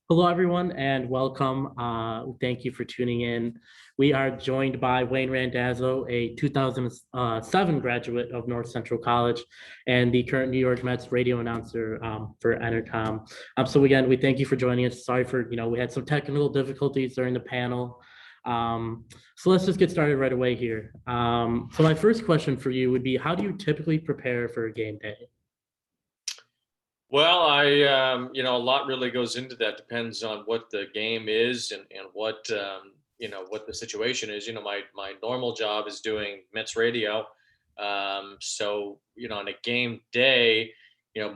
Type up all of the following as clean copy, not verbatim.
Hello, everyone, and welcome. Thank you for tuning in. We are joined by Wayne Randazzo, a 2007 graduate of North Central College and the current New York Mets radio announcer for Entercom. So again, we thank you for joining us. Sorry for, we had some technical difficulties during the panel. So let's just get started right away here. So my first question for you would be, how do you typically prepare for a game day? Well, a lot really goes into that. Depends on what the game is and what, what the situation is. My normal job is doing Mets radio. So, on a game day,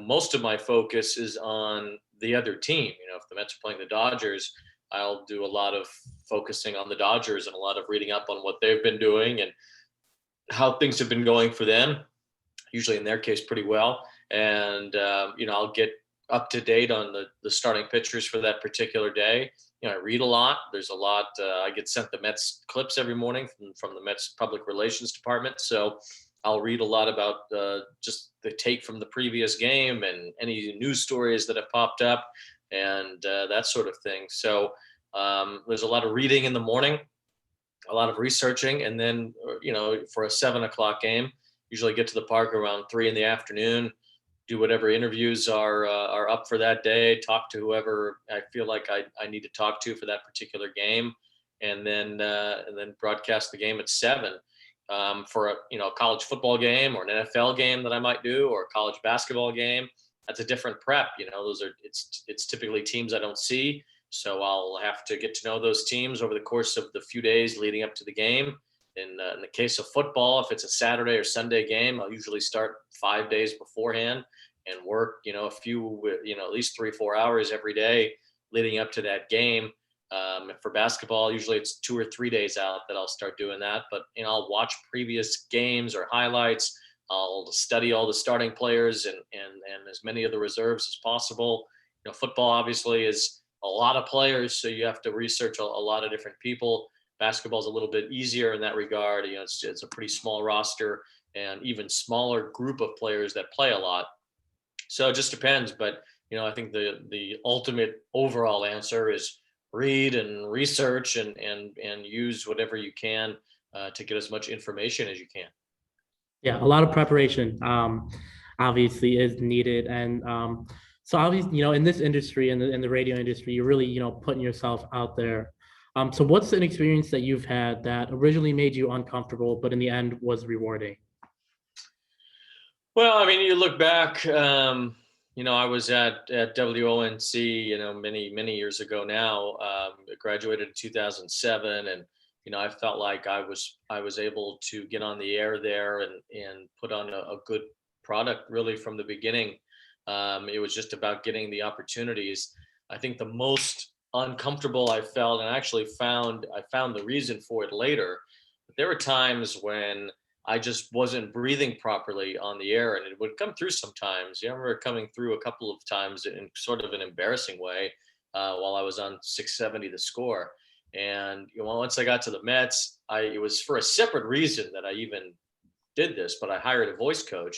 most of my focus is on the other team. If the Mets are playing the Dodgers, I'll do a lot of focusing on the Dodgers and a lot of reading up on what they've been doing and how things have been going for them. Usually in their case, pretty well. And I'll get up to date on the starting pitchers for that particular day. I read a lot. There's a lot. I get sent the Mets clips every morning from the Mets public relations department. So I'll read a lot about just the take from the previous game and any news stories that have popped up and that sort of thing. So there's a lot of reading in the morning, a lot of researching, and then for a 7 o'clock game, usually get to the park around 3 in the afternoon, do whatever interviews are up for that day, talk to whoever I feel like I need to talk to for that particular game, and then broadcast the game at 7. For a college football game or an NFL game that I might do, or a college basketball game, that's a different prep. It's typically teams I don't see, so I'll have to get to know those teams over the course of the few days leading up to the game. In the case of football, if it's a Saturday or Sunday game, I'll usually start 5 days beforehand and work, a few, at least 3-4 hours every day leading up to that game. For basketball, usually it's 2 or 3 days out that I'll start doing that. But I'll watch previous games or highlights. I'll study all the starting players and as many of the reserves as possible. Football obviously is a lot of players, so you have to research a lot of different people. Basketball is a little bit easier in that regard. It's a pretty small roster and even smaller group of players that play a lot. So it just depends. But, I think the ultimate overall answer is read and research and use whatever you can to get as much information as you can. Yeah, a lot of preparation obviously is needed. And so obviously, in this industry, in the radio industry, you're really, putting yourself out there. So what's an experience that you've had that originally made you uncomfortable, but in the end was rewarding? Well, you look back, I was at WONC, many years ago now. Graduated in 2007, and I felt like I was able to get on the air there and put on a good product really from the beginning. It was just about getting the opportunities. I think the most uncomfortable I felt, and I found the reason for it later. But there were times when I just wasn't breathing properly on the air, and it would come through sometimes. I remember coming through a couple of times in sort of an embarrassing way while I was on 670 The Score. And once I got to the Mets, it was for a separate reason that I even did this, but I hired a voice coach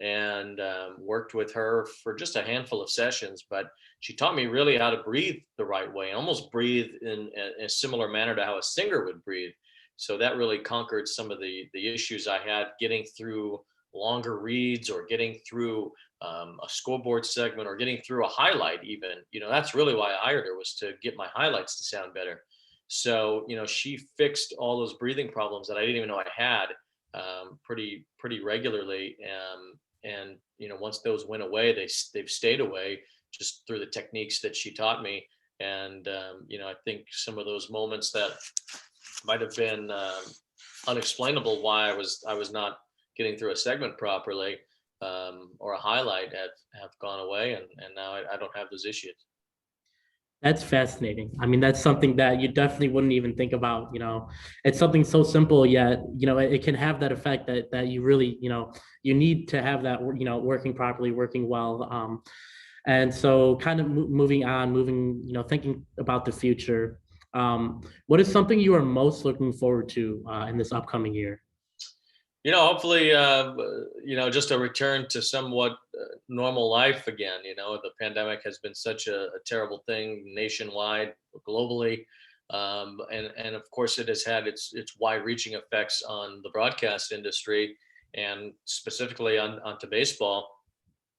and worked with her for just a handful of sessions. But she taught me really how to breathe the right way, and almost breathe in a similar manner to how a singer would breathe. So that really conquered some of the issues I had getting through longer reads or getting through a scoreboard segment or getting through a highlight even. That's really why I hired her, was to get my highlights to sound better. So, she fixed all those breathing problems that I didn't even know I had pretty regularly. And once those went away, they've stayed away just through the techniques that she taught me. And, I think some of those moments that might have been unexplainable why I was not getting through a segment properly or a highlight have gone away. And now I don't have those issues. That's fascinating. That's something that you definitely wouldn't even think about. It's something so simple, yet, it can have that effect that you really, you need to have that, working properly, working well. And so kind of moving, thinking about the future, what is something you are most looking forward to in this upcoming year? Hopefully, just a return to somewhat normal life again. The pandemic has been such a terrible thing nationwide, globally. And of course, it has had its wide-reaching effects on the broadcast industry and specifically onto baseball.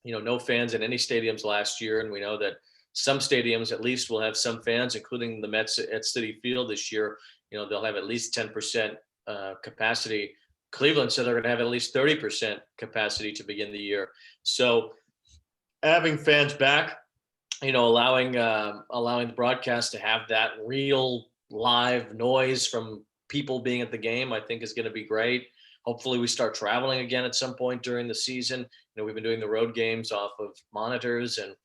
No fans in any stadiums last year, and we know that some stadiums at least will have some fans, including the Mets at Citi Field this year. They'll have at least 10% capacity. Cleveland said they're going to have at least 30% capacity to begin the year. So having fans back, allowing the broadcast to have that real live noise from people being at the game, I think is going to be great. Hopefully we start traveling again at some point during the season. We've been doing the road games off of monitors, and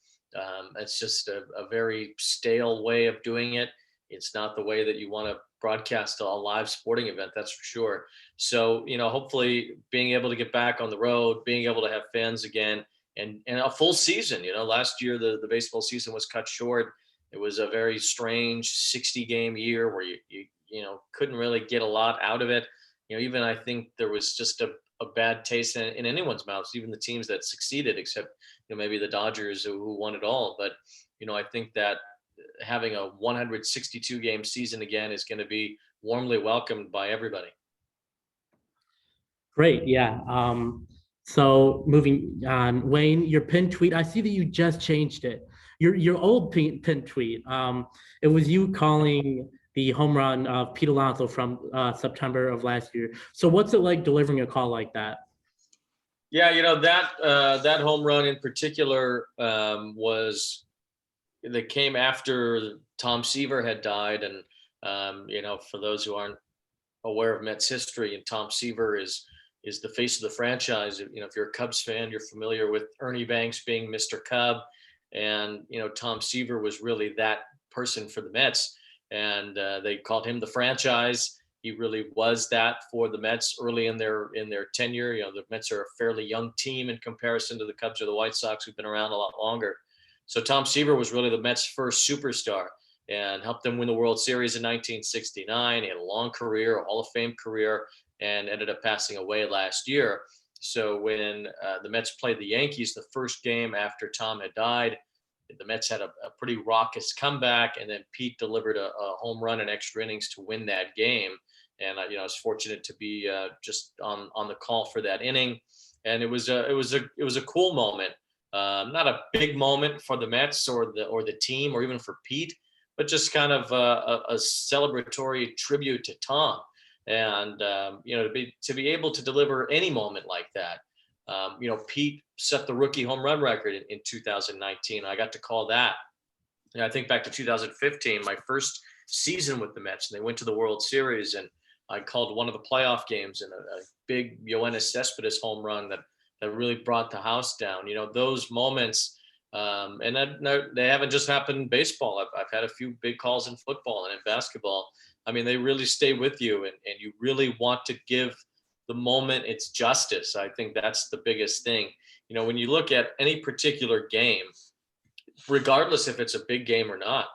it's just a very stale way of doing it. It's not the way that you want to broadcast a live sporting event, that's for sure. So, hopefully being able to get back on the road, being able to have fans again, and a full season. Last year the baseball season was cut short. It was a very strange 60-game year where you couldn't really get a lot out of it. Even I think there was just a bad taste in anyone's mouths, even the teams that succeeded, except maybe the Dodgers who won it all. But I think that having a 162 game season again is going to be warmly welcomed by everybody. Great. Yeah. So moving on, Wayne, your pin tweet, I see that you just changed it. Your old pin tweet, it was you calling the home run of Pete Alonso from September of last year. So what's it like delivering a call like that? Yeah, that home run in particular that came after Tom Seaver had died. And, for those who aren't aware of Mets history, and Tom Seaver is the face of the franchise. If you're a Cubs fan, you're familiar with Ernie Banks being Mr. Cub. And, Tom Seaver was really that person for the Mets. And they called him the franchise. He really was that for the Mets early in their tenure. The Mets are a fairly young team in comparison to the Cubs or the White Sox, who've been around a lot longer. So Tom Seaver was really the Mets' first superstar and helped them win the World Series in 1969. He had a long career, a Hall of Fame career, and ended up passing away last year. So when the Mets played the Yankees the first game after Tom had died, the Mets had a pretty raucous comeback, and then Pete delivered a home run in extra innings to win that game. And I was fortunate to be just on the call for that inning, and it was a cool moment. Not a big moment for the Mets or the team or even for Pete, but just kind of a celebratory tribute to Tom. And to be able to deliver any moment like that. Pete set the rookie home run record in 2019. I got to call that. And I think back to 2015, my first season with the Mets, and they went to the World Series, and I called one of the playoff games and a big Yoenis Cespedes home run that really brought the house down. Those moments, and they haven't just happened in baseball. I've had a few big calls in football and in basketball. I mean, they really stay with you, and you really want to give the moment its justice. I think that's the biggest thing. When you look at any particular game, regardless if it's a big game or not,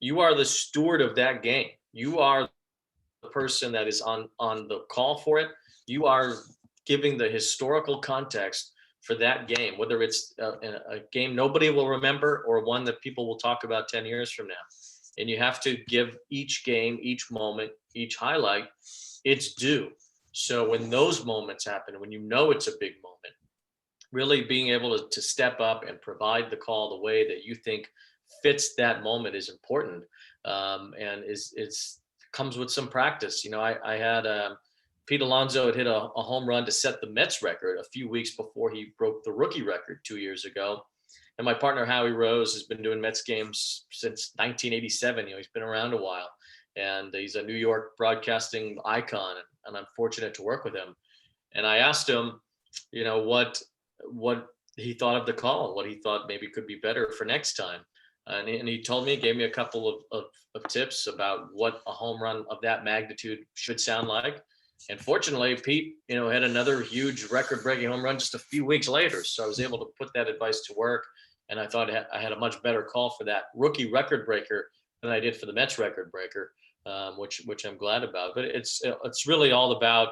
you are the steward of that game. You are the person that is on the call for it. You are giving the historical context for that game, whether it's a game nobody will remember or one that people will talk about 10 years from now. And you have to give each game, each moment, each highlight its due. So when those moments happen, when it's a big moment, really being able to step up and provide the call the way that you think fits that moment is important, and it's comes with some practice. I had Pete Alonso had hit a home run to set the Mets record a few weeks before he broke the rookie record 2 years ago. And my partner, Howie Rose, has been doing Mets games since 1987. He's been around a while, and he's a New York broadcasting icon, and I'm fortunate to work with him. And I asked him, what he thought of the call, what he thought maybe could be better for next time. And he told me, gave me a couple of tips about what a home run of that magnitude should sound like. And fortunately, Pete, had another huge record-breaking home run just a few weeks later. So I was able to put that advice to work. And I thought I had a much better call for that rookie record breaker than I did for the Mets record breaker, which I'm glad about. But it's really all about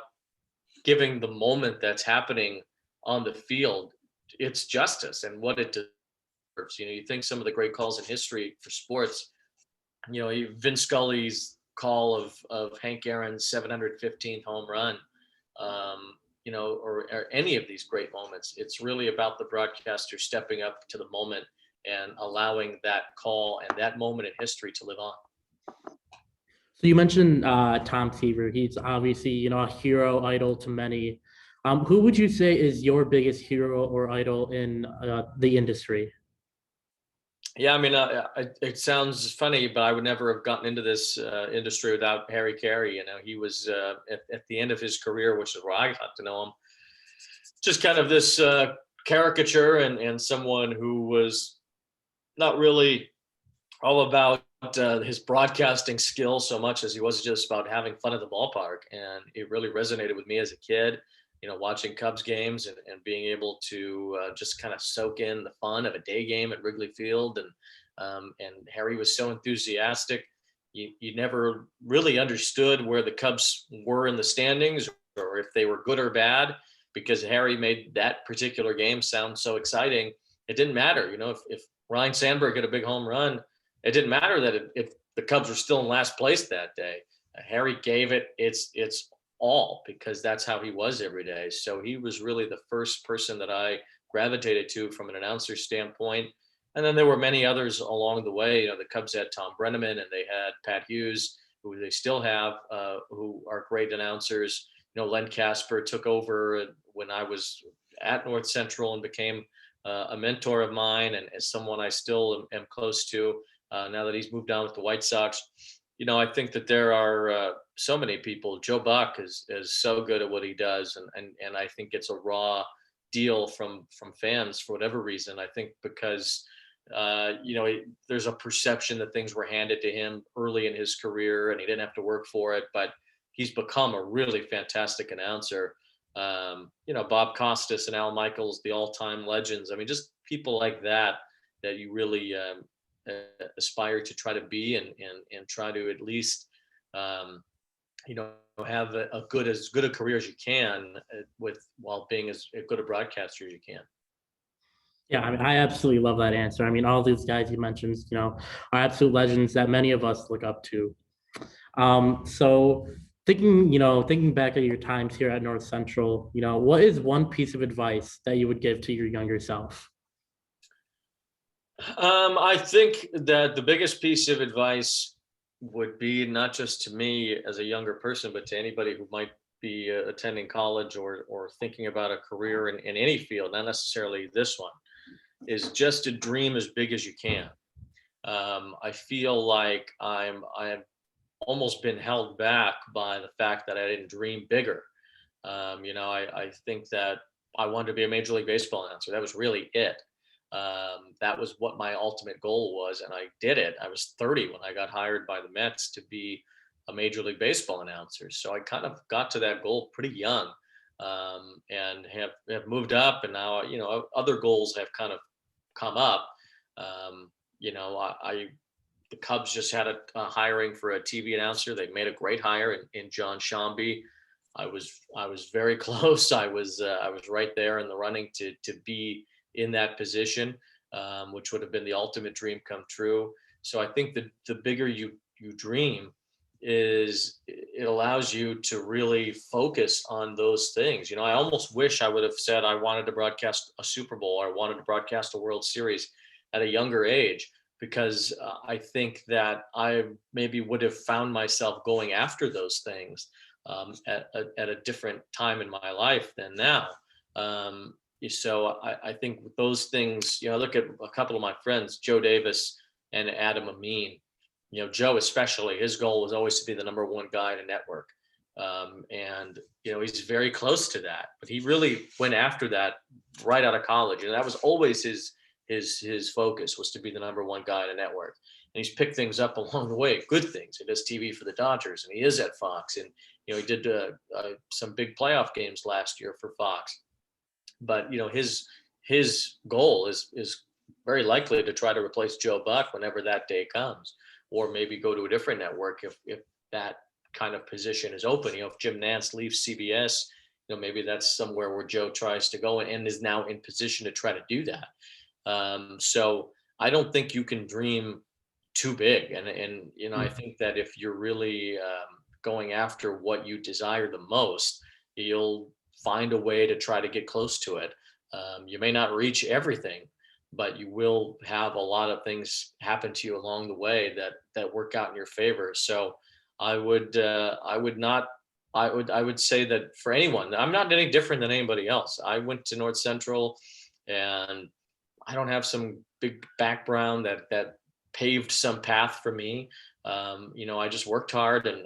giving the moment that's happening on the field its justice and what it deserves. You think some of the great calls in history for sports, Vince Scully's call of Hank Aaron's 715th home run, or any of these great moments. It's really about the broadcaster stepping up to the moment and allowing that call and that moment in history to live on. So you mentioned Tom Seaver. He's obviously, a hero idol to many. Who would you say is your biggest hero or idol in the industry? Yeah, I mean, it sounds funny, but I would never have gotten into this industry without Harry Carey. He was at the end of his career, which is where I got to know him, just kind of this caricature and someone who was not really all about his broadcasting skill so much as he was just about having fun at the ballpark. And it really resonated with me as a kid, watching Cubs games and being able to just kind of soak in the fun of a day game at Wrigley Field. And Harry was so enthusiastic. You never really understood where the Cubs were in the standings or if they were good or bad, because Harry made that particular game sound so exciting. It didn't matter. If Ryan Sandberg hit a big home run, it didn't matter that if the Cubs were still in last place that day. Harry gave it its all, because that's how he was every day. So he was really the first person that I gravitated to from an announcer standpoint. And then there were many others along the way. The Cubs had Tom Brenneman and they had Pat Hughes, who they still have, who are great announcers. Len Casper took over when I was at North Central and became a mentor of mine and as someone I still am close to now that he's moved on with the White Sox. I think that there are so many people. Joe Buck is so good at what he does, and I think it's a raw deal from fans for whatever reason. I think because there's a perception that things were handed to him early in his career and he didn't have to work for it, but he's become a really fantastic announcer. Bob Costas and Al Michaels, the all-time legends. I mean, just people like that you really aspire to try to be and try to at least have as good a career as you can while being as good a broadcaster as you can. Yeah, I mean, I absolutely love that answer. I mean, all these guys you mentioned, are absolute legends that many of us look up to. So thinking back at your times here at North Central, what is one piece of advice that you would give to your younger self? I think that the biggest piece of advice would be not just to me as a younger person, but to anybody who might be attending college or thinking about a career in any field, not necessarily this one, is just to dream as big as you can. I feel like I've almost been held back by the fact that I didn't dream bigger. I think that I wanted to be a Major League Baseball announcer. That was really it. That was what my ultimate goal was, and I did it. I was 30 when I got hired by the Mets to be a Major League Baseball announcer. So I kind of got to that goal pretty young, and have moved up. And now, other goals have kind of come up. The Cubs just had a hiring for a TV announcer. They made a great hire in John Shambi. I was very close. I was right there in the running to be in that position, which would have been the ultimate dream come true. So I think that the bigger you dream is, it allows you to really focus on those things. I almost wish I would have said I wanted to broadcast a Super Bowl or I wanted to broadcast a World Series at a younger age, because I think that I maybe would have found myself going after those things at a different time in my life than now. So I think with those things, I look at a couple of my friends, Joe Davis and Adam Amin. Joe especially, his goal was always to be the number one guy in a network. And he's very close to that, but he really went after that right out of college. And that was always his focus, was to be the number one guy in a network. And he's picked things up along the way, good things. He does TV for the Dodgers, and he is at Fox. And, he did some big playoff games last year for Fox. But his goal is very likely to try to replace Joe Buck whenever that day comes, or maybe go to a different network if that kind of position is open. If Jim Nantz leaves CBS, maybe that's somewhere where Joe tries to go and is now in position to try to do that. So I don't think you can dream too big. And I think that if you're really going after what you desire the most, you'll find a way to try to get close to it. You may not reach everything, but you will have a lot of things happen to you along the way that work out in your favor. So I would say that for anyone, I'm not any different than anybody else. I went to North Central, and I don't have some big background that paved some path for me. I just worked hard and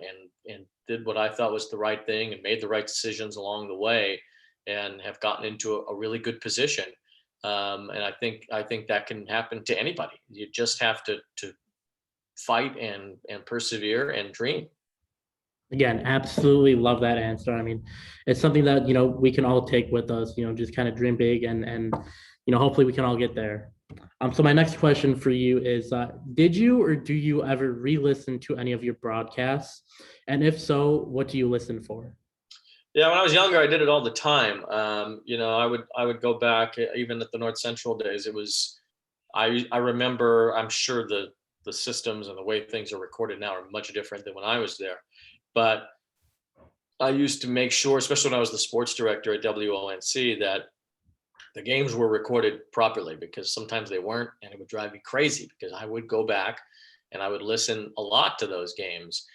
did what I thought was the right thing and made the right decisions along the way, and have gotten into a really good position. And I think that can happen to anybody. You just have to fight and persevere and dream. Again, absolutely love that answer. I mean, it's something that, we can all take with us, just kind of dream big and hopefully we can all get there. So my next question for you is, did you or do you ever re-listen to any of your broadcasts? And if so, what do you listen for? Yeah, when I was younger, I did it all the time. I would go back even at the North Central days. It was I remember. I'm sure the systems and the way things are recorded now are much different than when I was there, but I used to make sure, especially when I was the sports director at WONC, that the games were recorded properly, because sometimes they weren't, and it would drive me crazy because I would go back and I would listen a lot to those games,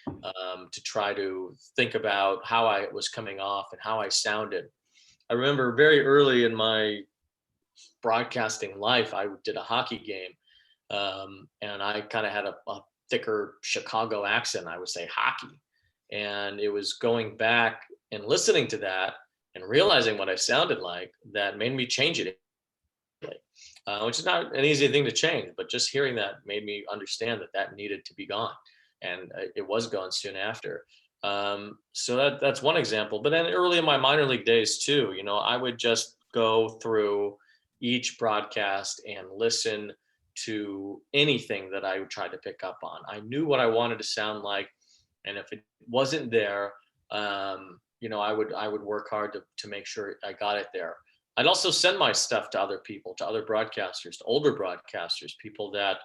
to try to think about how I was coming off and how I sounded. I remember very early in my broadcasting life, I did a hockey game, and I kind of had a thicker Chicago accent. I would say hockey, and it was going back and listening to that and realizing what I sounded like that made me change it, which is not an easy thing to change, but just hearing that made me understand that needed to be gone, and it was gone soon after. So that's one example. But then early in my minor league days too, I would just go through each broadcast and listen to anything that I would try to pick up on. I knew what I wanted to sound like, and if it wasn't there, I would work hard to make sure I got it there. I'd also send my stuff to other people, to other broadcasters, to older broadcasters, people that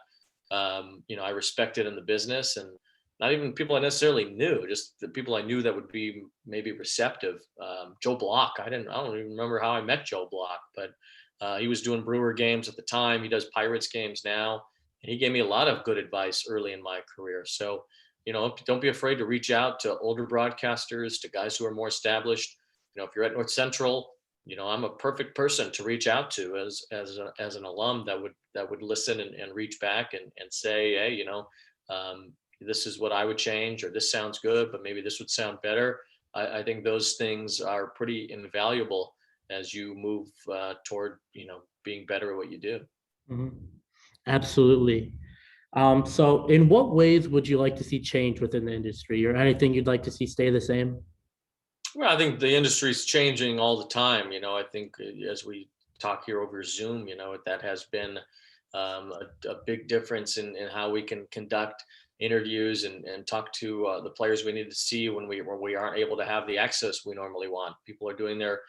I respected in the business, and not even people I necessarily knew, just the people I knew that would be maybe receptive. Joe Block, I don't even remember how I met Joe Block, but he was doing Brewer games at the time. He does Pirates games now, and he gave me a lot of good advice early in my career. So, don't be afraid to reach out to older broadcasters, to guys who are more established. If you're at North Central, I'm a perfect person to reach out to as an alum that would listen and reach back and say, hey, this is what I would change, or this sounds good, but maybe this would sound better. I think those things are pretty invaluable as you move toward being better at what you do. Mhm. Absolutely. So in what ways would you like to see change within the industry, or anything you'd like to see stay the same? Well, I think the industry is changing all the time. I think as we talk here over Zoom, that has been a big difference in how we can conduct interviews and talk to the players we need to see when we aren't able to have the access we normally want. People are doing their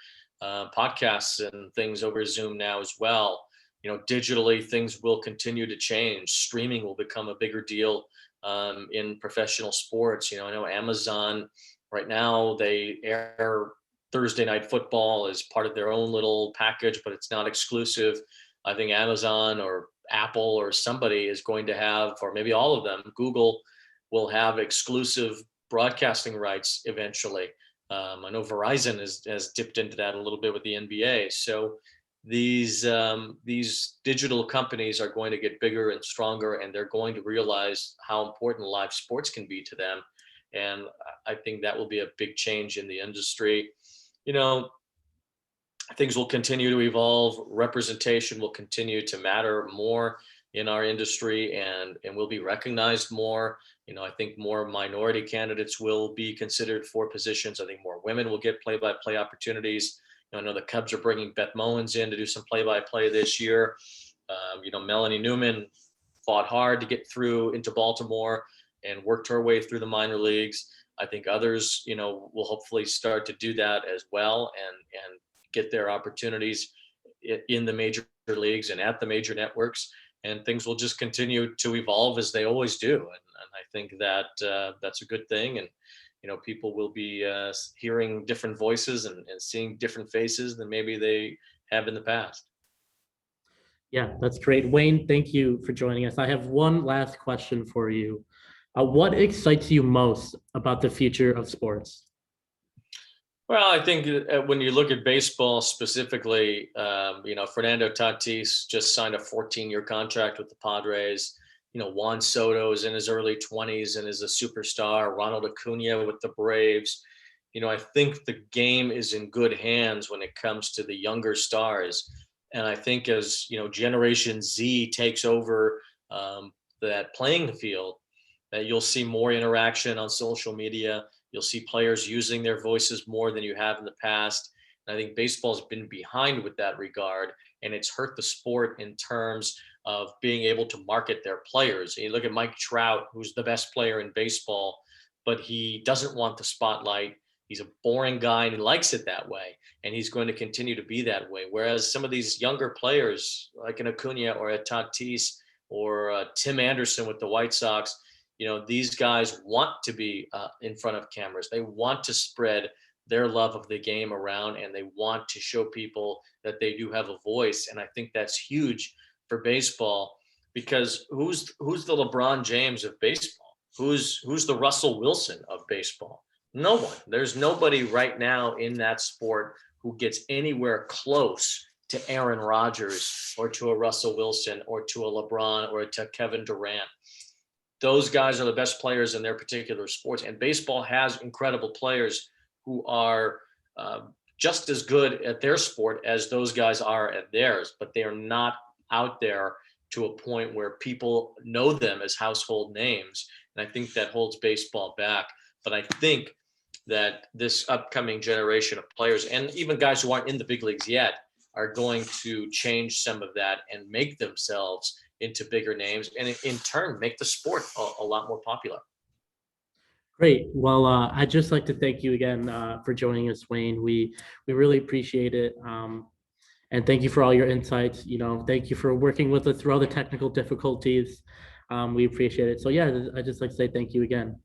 podcasts and things over Zoom now as well. Digitally, things will continue to change. Streaming will become a bigger deal in professional sports. I know Amazon right now, they air Thursday Night Football as part of their own little package, but it's not exclusive. I think Amazon or Apple or somebody is going to have, or maybe all of them, Google will have exclusive broadcasting rights eventually. I know Verizon has dipped into that a little bit with the NBA. So these digital companies are going to get bigger and stronger, and they're going to realize how important live sports can be to them. And I think that will be a big change in the industry. Things will continue to evolve. Representation will continue to matter more in our industry, and will be recognized more. I think more minority candidates will be considered for positions. I think more women will get play-by-play opportunities. I know the Cubs are bringing Beth Mowins in to do some play-by-play this year. Melanie Newman fought hard to get through into Baltimore and worked her way through the minor leagues. I think others, will hopefully start to do that as well, and get their opportunities in the major leagues and at the major networks, and things will just continue to evolve as they always do. And I think that that's a good thing. And people will be hearing different voices and seeing different faces than maybe they have in the past. Yeah, that's great. Wayne, thank you for joining us. I have one last question for you. What excites you most about the future of sports? Well, I think when you look at baseball specifically, Fernando Tatis just signed a 14-year contract with the Padres. Juan Soto is in his early 20s and is a superstar. Ronald Acuna with the Braves. I think the game is in good hands when it comes to the younger stars. And I think as, Generation Z takes over that playing field, that you'll see more interaction on social media. You'll see players using their voices more than you have in the past. And I think baseball's been behind with that regard, and it's hurt the sport in terms of being able to market their players. And you look at Mike Trout, who's the best player in baseball, but he doesn't want the spotlight. He's a boring guy and he likes it that way. And he's going to continue to be that way. Whereas some of these younger players, like an Acuna or a Tatis or Tim Anderson with the White Sox, these guys want to be in front of cameras. They want to spread their love of the game around, and they want to show people that they do have a voice. And I think that's huge for baseball, because who's the LeBron James of baseball? Who's the Russell Wilson of baseball? No one. There's nobody right now in that sport who gets anywhere close to Aaron Rodgers or to a Russell Wilson or to a LeBron or to Kevin Durant. Those guys are the best players in their particular sports, and baseball has incredible players who are just as good at their sport as those guys are at theirs, but they are not out there to a point where people know them as household names. And I think that holds baseball back. But I think that this upcoming generation of players, and even guys who aren't in the big leagues yet, are going to change some of that and make themselves into bigger names, and in turn make the sport a lot more popular. Great. Well, I'd just like to thank you again for joining us, Wayne. We really appreciate it. And thank you for all your insights. Thank you for working with us through all the technical difficulties. We appreciate it. So yeah, I'd just like to say thank you again.